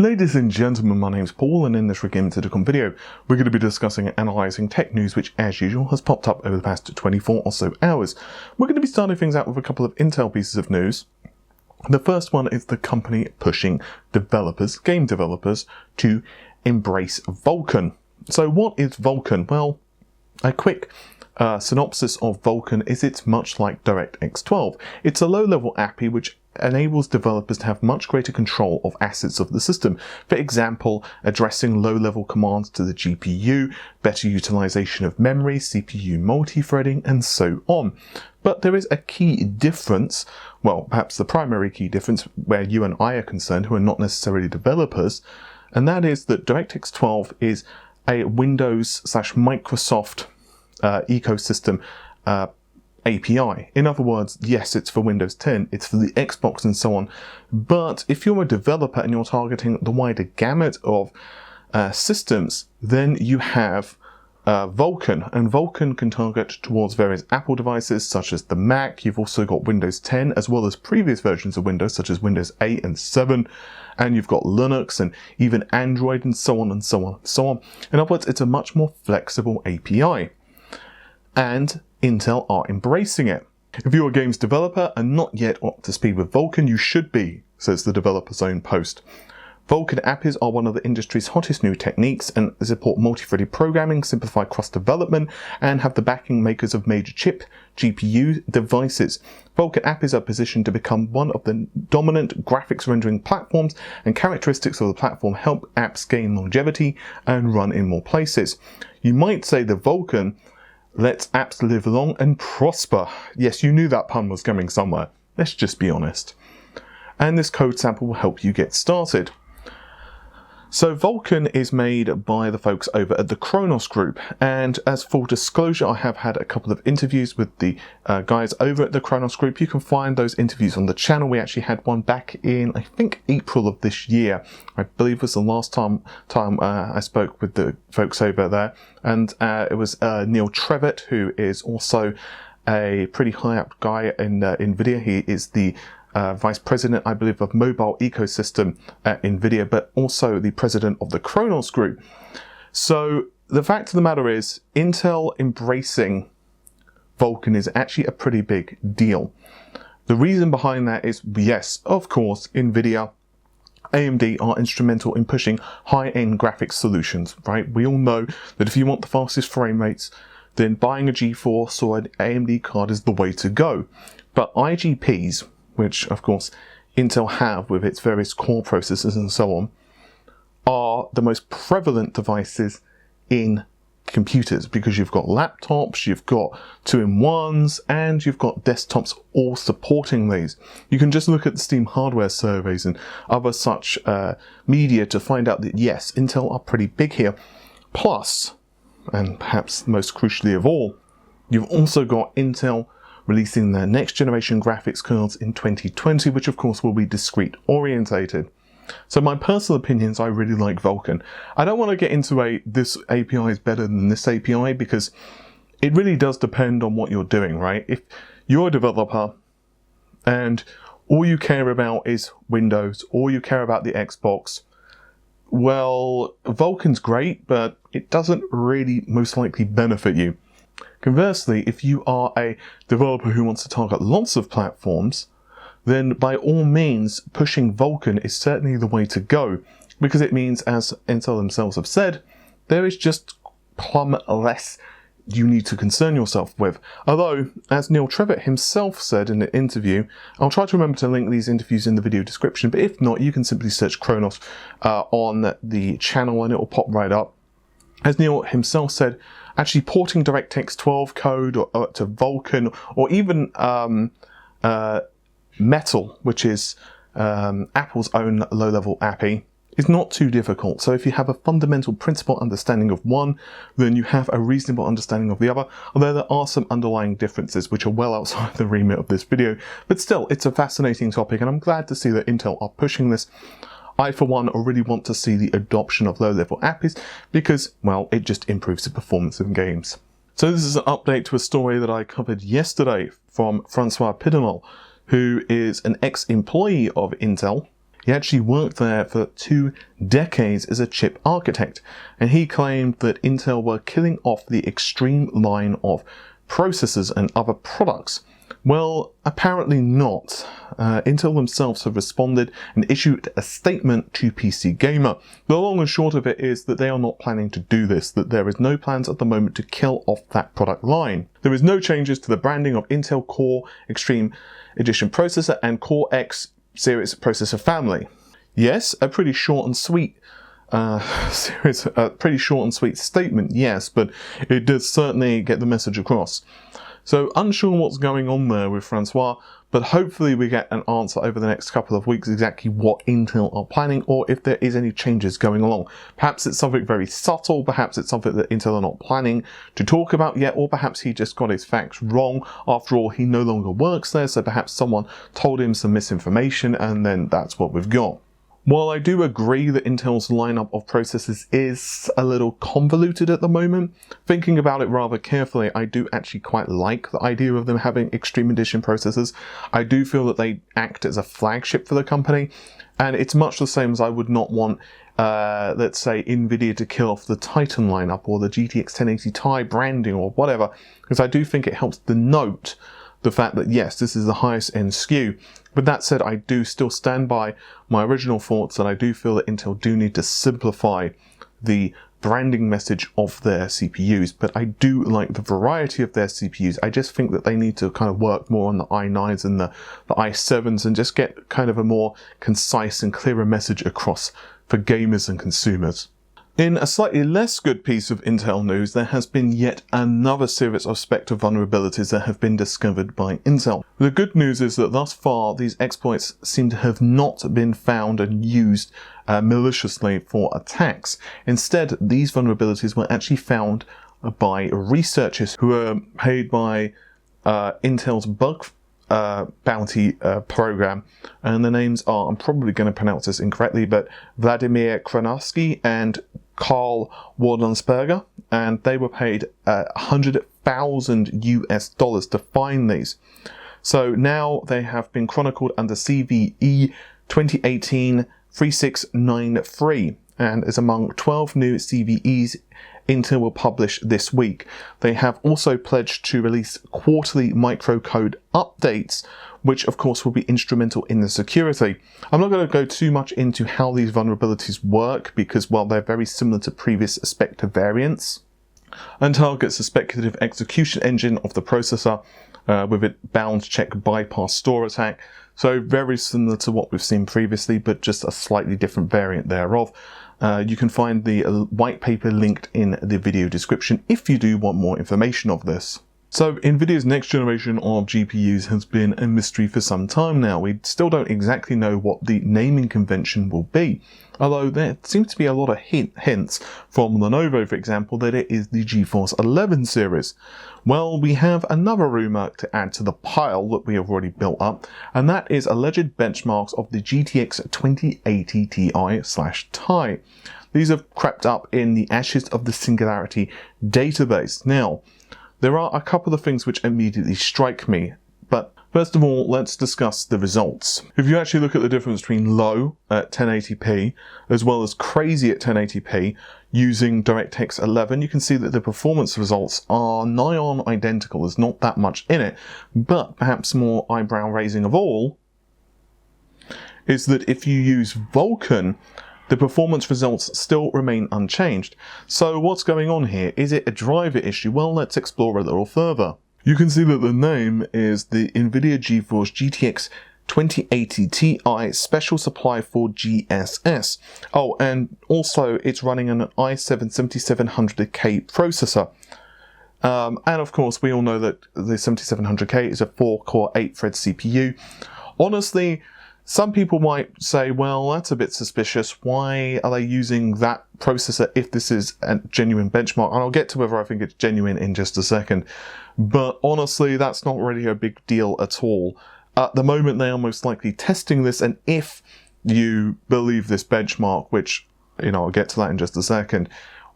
Ladies and gentlemen, my name's Paul, and in this Game.com video, we're going to be discussing and analysing tech news which, as usual, has popped up over the past 24 or so hours. We're going to be starting things out with a couple of Intel pieces of news. The first one is the company pushing developers, game developers, to embrace Vulkan. So what is Vulkan? Well, a quick synopsis of Vulkan is it's much like DirectX 12. It's a low-level API which enables developers to have much greater control of assets of the system. For example, addressing low-level commands to the GPU, better utilization of memory, CPU multi-threading, and so on. But there is a key difference, well, perhaps the primary key difference where you and I are concerned, who are not necessarily developers, and that is that DirectX 12 is a Windows/Microsoft ecosystem API. In other words, yes, it's for Windows 10, it's for the Xbox and so on, but if you're a developer and you're targeting the wider gamut of systems, then you have Vulkan, and Vulkan can target towards various Apple devices such as the Mac. You've also got Windows 10 as well as previous versions of Windows such as Windows 8 and 7, and you've got Linux and even Android and so on and so on and so on. In other words, it's a much more flexible API, and Intel are embracing it. If you're a games developer and not yet up to speed with Vulkan, you should be, says the developer's own post. Vulkan APIs are one of the industry's hottest new techniques and support multi-threaded programming, simplify cross-development, and have the backing makers of major chip GPU devices. Vulkan APIs are positioned to become one of the dominant graphics rendering platforms, and characteristics of the platform help apps gain longevity and run in more places. You might say that Vulkan lets apps live long and prosper. Yes, you knew that pun was coming somewhere. Let's just be honest. And this code sample will help you get started. So Vulkan is made by the folks over at the Kronos Group, and as full disclosure, I have had a couple of interviews with the guys over at the Kronos Group. You can find those interviews on the channel. We actually had one back in, I think, April of this year. I believe was the last time I spoke with the folks over there, and it was Neil Trevitt, who is also a pretty high up guy in NVIDIA. He is the Vice President, I believe, of mobile ecosystem at NVIDIA, but also the President of the Kronos Group. So the fact of the matter is, Intel embracing Vulkan is actually a pretty big deal. The reason behind that is, yes, of course, NVIDIA, AMD are instrumental in pushing high-end graphics solutions, right? We all know that if you want the fastest frame rates, then buying a Geforce or an AMD card is the way to go. But IGPs, which of course Intel have with its various core processors and so on, are the most prevalent devices in computers, because you've got laptops, you've got 2-in-1s, and you've got desktops all supporting these. You can just look at the Steam hardware surveys and other such media to find out that yes, Intel are pretty big here. Plus, and perhaps most crucially of all, you've also got Intel releasing their next generation graphics cards in 2020, which of course will be discrete orientated. So my personal opinions, I really like Vulkan. I don't want to get into this API is better than this API, because it really does depend on what you're doing, right? If you're a developer and all you care about is Windows, or you care about the Xbox, well, Vulkan's great, but it doesn't really most likely benefit you. Conversely, if you are a developer who wants to target lots of platforms, then by all means, pushing Vulkan is certainly the way to go, because it means, as Intel themselves have said, there is just plumb less you need to concern yourself with. Although, as Neil Trevitt himself said in an interview, I'll try to remember to link these interviews in the video description, but if not, you can simply search Kronos on the channel and it will pop right up. As Neil himself said, actually porting DirectX 12 code to Vulkan, or even Metal, which is Apple's own low-level API, is not too difficult. So if you have a fundamental principle understanding of one, then you have a reasonable understanding of the other, although there are some underlying differences which are well outside the remit of this video. But still, it's a fascinating topic, and I'm glad to see that Intel are pushing this. I, for one, really want to see the adoption of low-level APIs because, well, it just improves the performance of games. So this is an update to a story that I covered yesterday from Francois Pidonal, who is an ex-employee of Intel. He actually worked there for 2 decades as a chip architect, and he claimed that Intel were killing off the extreme line of processors and other products. Well, apparently not. Intel themselves have responded and issued a statement to PC Gamer. The long and short of it is that they are not planning to do this, that there is no plans at the moment to kill off that product line. There is no changes to the branding of Intel Core Extreme Edition processor and Core X series processor family. Yes, a pretty short and sweet statement, yes, but it does certainly get the message across. So unsure what's going on there with Francois, but hopefully we get an answer over the next couple of weeks exactly what Intel are planning, or if there is any changes going along. Perhaps it's something very subtle, perhaps it's something that Intel are not planning to talk about yet, or perhaps he just got his facts wrong. After all, he no longer works there, so perhaps someone told him some misinformation and then that's what we've got. While I do agree that Intel's lineup of processors is a little convoluted at the moment, thinking about it rather carefully, I do actually quite like the idea of them having Extreme Edition processors. I do feel that they act as a flagship for the company, and it's much the same as I would not want, let's say, Nvidia to kill off the Titan lineup or the GTX 1080 Ti branding or whatever, because I do think it helps denote the fact that yes, this is the highest end SKU. With that said, I do still stand by my original thoughts, and I do feel that Intel do need to simplify the branding message of their CPUs, but I do like the variety of their CPUs. I just think that they need to kind of work more on the i9s and the i7s and just get kind of a more concise and clearer message across for gamers and consumers. In a slightly less good piece of Intel news, there has been yet another series of Spectre vulnerabilities that have been discovered by Intel. The good news is that thus far, these exploits seem to have not been found and used maliciously for attacks. Instead, these vulnerabilities were actually found by researchers who are paid by Intel's bug bounty program, and the names are, I'm probably going to pronounce this incorrectly, but Vladimir Kranowski and Carl Wardansberger, and they were paid $100,000 to find these. So now they have been chronicled under CVE 2018-3693 and is among 12 new CVEs Intel will publish this week. They have also pledged to release quarterly microcode updates, which of course will be instrumental in the security. I'm not going to go too much into how these vulnerabilities work because, well, they're very similar to previous Spectre variants and targets the speculative execution engine of the processor with it bound check bypass store attack. So very similar to what we've seen previously, but just a slightly different variant thereof. You can find the white paper linked in the video description if you do want more information of this. So Nvidia's next generation of GPUs has been a mystery for some time now. We still don't exactly know what the naming convention will be, although there seems to be a lot of hints from Lenovo, for example, that it is the Geforce 11 series. Well, we have another rumour to add to the pile that we have already built up, and that is alleged benchmarks of the GTX 2080 Ti/Ti. These have crept up in the ashes of the Singularity database. Now, there are a couple of things which immediately strike me, but first of all, let's discuss the results. If you actually look at the difference between low at 1080p as well as crazy at 1080p using DirectX 11, you can see that the performance results are nigh on identical. There's not that much in it, but perhaps more eyebrow raising of all is that if you use Vulkan, the performance results still remain unchanged. So what's going on here? Is it a driver issue? Well, let's explore a little further. You can see that the name is the NVIDIA GeForce GTX 2080 Ti Special Supply for GSS. Oh, and also it's running an i7-7700K processor. And of course, we all know that the 7700K is a 4-core 8-thread CPU. Honestly, some people might say, well, that's a bit suspicious. Why are they using that processor if this is a genuine benchmark? And I'll get to whether I think it's genuine in just a second. But honestly, that's not really a big deal at all. At the moment, they are most likely testing this. And if you believe this benchmark, which, I'll get to that in just a second,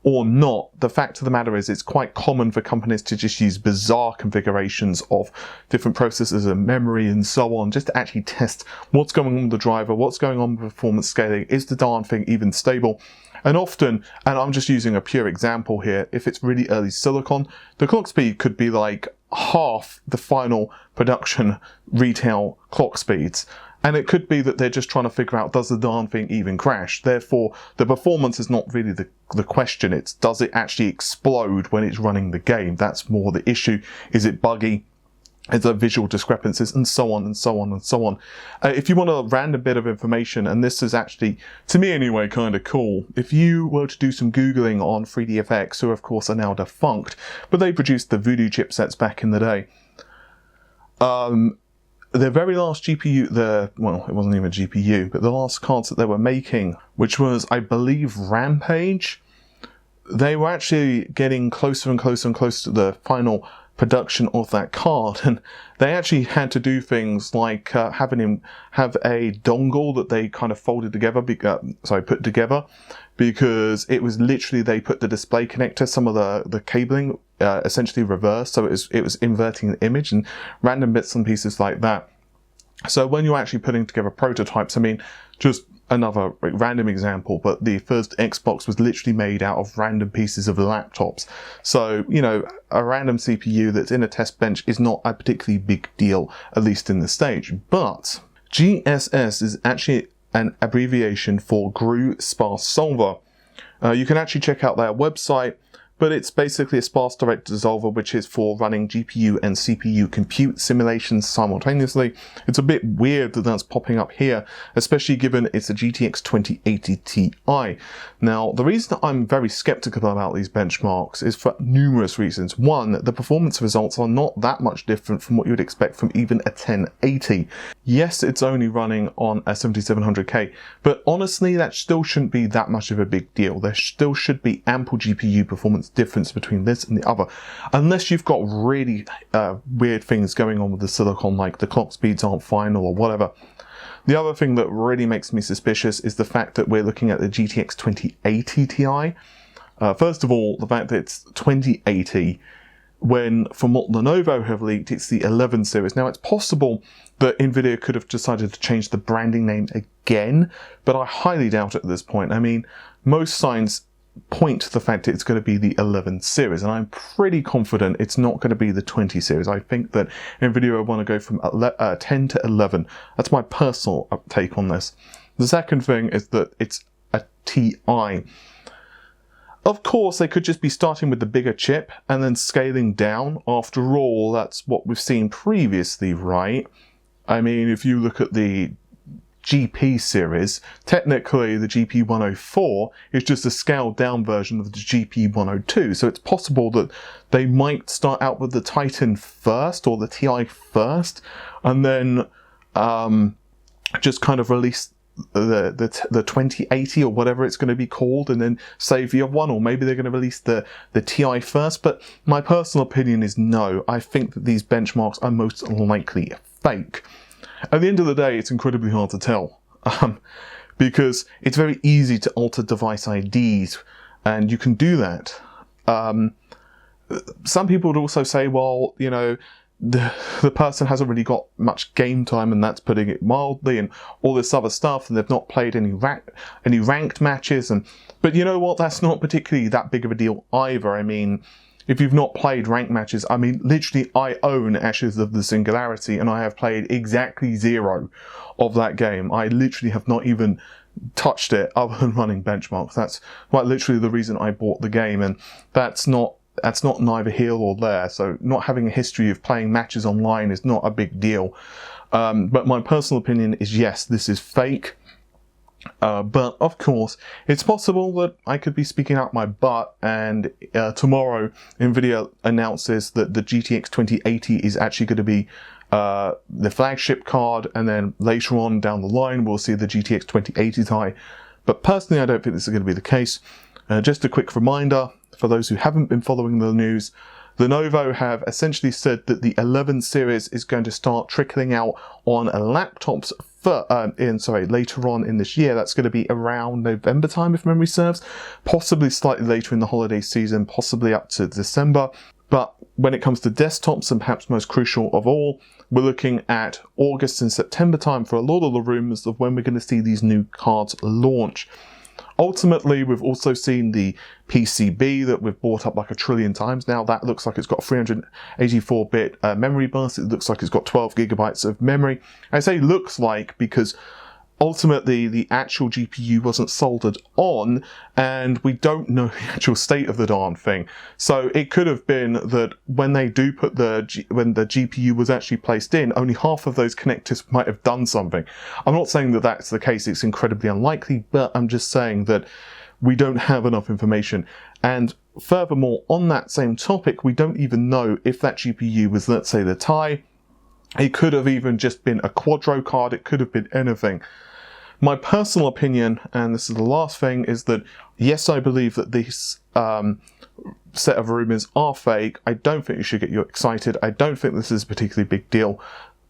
or not, the fact of the matter is it's quite common for companies to just use bizarre configurations of different processors and memory and so on, just to actually test what's going on with the driver, what's going on with performance scaling, is the darn thing even stable? And often, and I'm just using a pure example here, if it's really early silicon, the clock speed could be like half the final production retail clock speeds. And it could be that they're just trying to figure out, does the darn thing even crash? Therefore, the performance is not really the question. It's, does it actually explode when it's running the game? That's more the issue. Is it buggy? Is there visual discrepancies? And so on and so on and so on. If you want a random bit of information, and this is actually, to me anyway, kind of cool. If you were to do some Googling on 3DFX, who of course are now defunct, but they produced the Voodoo chipsets back in the day. Their very last GPU, well, it wasn't even a GPU, but the last cards that they were making, which was, I believe, Rampage, they were actually getting closer and closer and closer to the final production of that card, and they actually had to do things like having him have a dongle that they kind of folded together, put together, because it was literally, they put the display connector, some of the cabling essentially reversed, so it was inverting the image and random bits and pieces like that. So when you're actually putting together prototypes, I mean, just another random example, but the first Xbox was literally made out of random pieces of laptops. So, you know, a random CPU that's in a test bench is not a particularly big deal, at least in this stage. But GSS is actually an abbreviation for GRU Sparse Solver. You can actually check out their website, but it's basically a sparse direct dissolver, which is for running GPU and CPU compute simulations simultaneously. It's a bit weird that that's popping up here, especially given it's a GTX 2080 Ti. Now, the reason I'm very skeptical about these benchmarks is for numerous reasons. One, the performance results are not that much different from what you would expect from even a 1080. Yes, it's only running on a 7700K, but honestly, that still shouldn't be that much of a big deal. There still should be ample GPU performance difference between this and the other, unless you've got really weird things going on with the silicon, like the clock speeds aren't final or whatever. The other thing that really makes me suspicious is the fact that we're looking at the GTX 2080 Ti. First of all, the fact that it's 2080, when from what Lenovo have leaked, it's the 11 series. Now, it's possible that Nvidia could have decided to change the branding name again, but I highly doubt it at this point. I mean, most signs point to the fact that it's going to be the 11 series, and I'm pretty confident it's not going to be the 20 series. I think that Nvidia will want to go from 10 to 11. That's my personal take on this. The second thing is that it's a Ti. Of course, they could just be starting with the bigger chip and then scaling down. After all, that's what we've seen previously, right? I mean, if you look at the GP series, technically the GP104 is just a scaled down version of the GP102, so it's possible that they might start out with the Titan first, or the Ti first, and then just kind of release the 2080 or whatever it's going to be called, and then save the other one, or maybe they're going to release the Ti first. But my personal opinion is no. I think that these benchmarks are most likely fake. At the end of the day, it's incredibly hard to tell, because it's very easy to alter device IDs, and you can do that. Some people would also say, well, you know, the person hasn't really got much game time, and that's putting it mildly, and all this other stuff, and they've not played any ranked matches, but you know what, that's not particularly that big of a deal either. I mean, if you've not played ranked matches, I mean, literally, I own Ashes of the Singularity, and I have played exactly 0 of that game. I literally have not even touched it other than running benchmarks. That's quite literally the reason I bought the game, and that's not neither here or there. So not having a history of playing matches online is not a big deal. But my personal opinion is, yes, this is fake. But of course, it's possible that I could be speaking out my butt, and tomorrow Nvidia announces that the GTX 2080 is actually going to be the flagship card, and then later on down the line we'll see the GTX 2080 Ti. But personally, I don't think this is going to be the case. Just a quick reminder for those who haven't been following the news, Lenovo have essentially said that the 11 series is going to start trickling out on laptops later on in this year. That's going to be around November time, if memory serves, possibly slightly later in the holiday season, possibly up to December. But when it comes to desktops, and perhaps most crucial of all, we're looking at August and September time for a lot of the rumors of when we're going to see these new cards launch. Ultimately, we've also seen the PCB that we've brought up like a trillion times now. That looks like it's got a 384-bit memory bus. It looks like it's got 12 gigabytes of memory. I say looks like because ultimately the actual GPU wasn't soldered on, and we don't know the actual state of the darn thing. So it could have been that when they do put when the GPU was actually placed in, only half of those connectors might have done something. I'm not saying that that's the case, it's incredibly unlikely, but I'm just saying that we don't have enough information. And furthermore, on that same topic, we don't even know if that GPU was, let's say, the Ti. It could have even just been a Quadro card, it could have been anything. My personal opinion, and this is the last thing, is that yes, I believe that these set of rumors are fake. I don't think you should get you excited. I don't think this is a particularly big deal,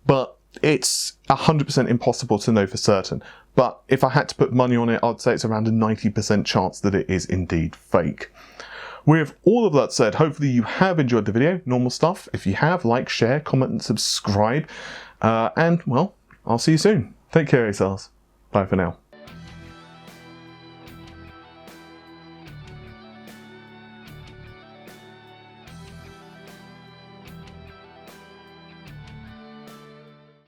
but it's 100% impossible to know for certain. But if I had to put money on it, I'd say it's around a 90% chance that it is indeed fake. With all of that said, hopefully you have enjoyed the video. Normal stuff. If you have, like, share, comment, and subscribe. And, well, I'll see you soon. Take care of yourselves. Bye for now.